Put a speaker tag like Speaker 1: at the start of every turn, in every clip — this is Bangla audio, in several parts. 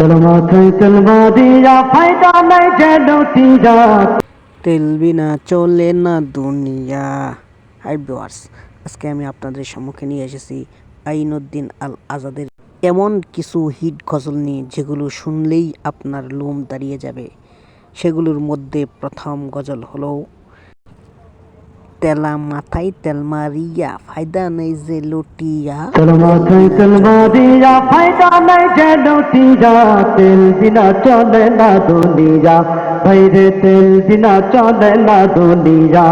Speaker 1: चलो माथे चलवा दिया फायदा नहीं जेलोटी जा তেল বিনা চলে না দুনিয়া। হাই ভিউয়ার্স, আজকে আমি আপনাদের সম্মুখে নিয়ে এসেছি আইনুদ্দিন আল আজাদের এমন কিছু হিট গজল নিয়ে যেগুলো শুনলেই আপনার লোম দাঁড়িয়ে যাবে। সেগুলোর মধ্যে প্রথম গজল হলো তেলা মাথায় তেল মারিয়া ফায়দা নেই যে লুটিয়া। চলো মাথায় তেল মারিয়া ফায়দা নেই যে লুটিয়া, তেল বিনা চলে না দুনিয়া, ভাইরে তেল বিনা চলে না দুনিয়া,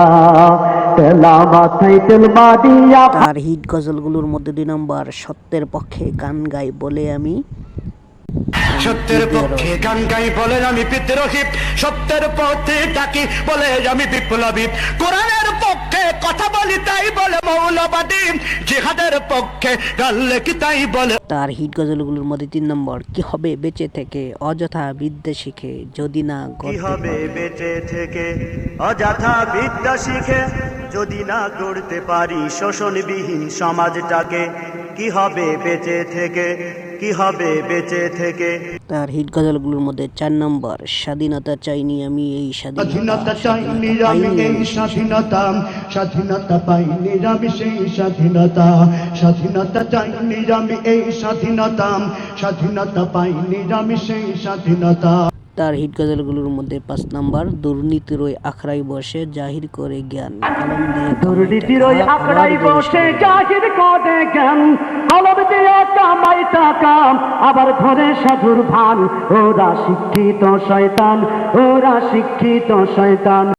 Speaker 1: তেলা মাথায় তেল মারিয়া। তার হিট গজলগুলোর মধ্যে 2 নম্বর সত্যের পক্ষে গান গাই বলে আমি,
Speaker 2: সত্যের পক্ষে গান গাই বলে আমি বিদ্রোহী, সত্যের পথে ডাকি বলে আমি বিপ্লবী, কোরআনের পক্ষে কথা বলি তাই বলে মৌলবাদী, জিহাদের পক্ষে গান লেখি তাই বলে।
Speaker 1: তার হিট গজলগুলোর মধ্যে 3 নম্বর কি হবে বেঁচে থেকে অযথা বিদ্যা শিখে যদি না
Speaker 2: কি হবে বেঁচে থেকে অযথা বিদ্যা শিখে যদি না গড়তে পারি শোষণবিহীন সমাজটাকে, কি হবে বেঁচে থেকে, কি হবে বেঁচে থেকে।
Speaker 1: তার হিট গজলগুলোর মধ্যে 4 নম্বর স্বাধীনতা চাইনি আমি এই
Speaker 2: স্বাধীনতা চাইনি আমি এই স্বাধীনতা, স্বাধীনতা পাইনি আমি সেই স্বাধীনতা, স্বাধীনতা চাইনি আমি এই স্বাধীনতা, স্বাধীনতা পাইনি আমি সেই স্বাধীনতা।
Speaker 1: তার হিট গজলগুলোর মধ্যে 5 নম্বর দুর্নীতির ওই আখড়াই বসে জাহির করে জ্ঞান, কলম দিয়ে
Speaker 3: দুর্নীতির ওই আখড়াই বসে জাহির করে জ্ঞান, কলম দিয়ে কামাই টাকা আবার ধরে সাধুর ভান, ওরা শিক্ষিত শয়তান, ওরা শিক্ষিত শয়তান।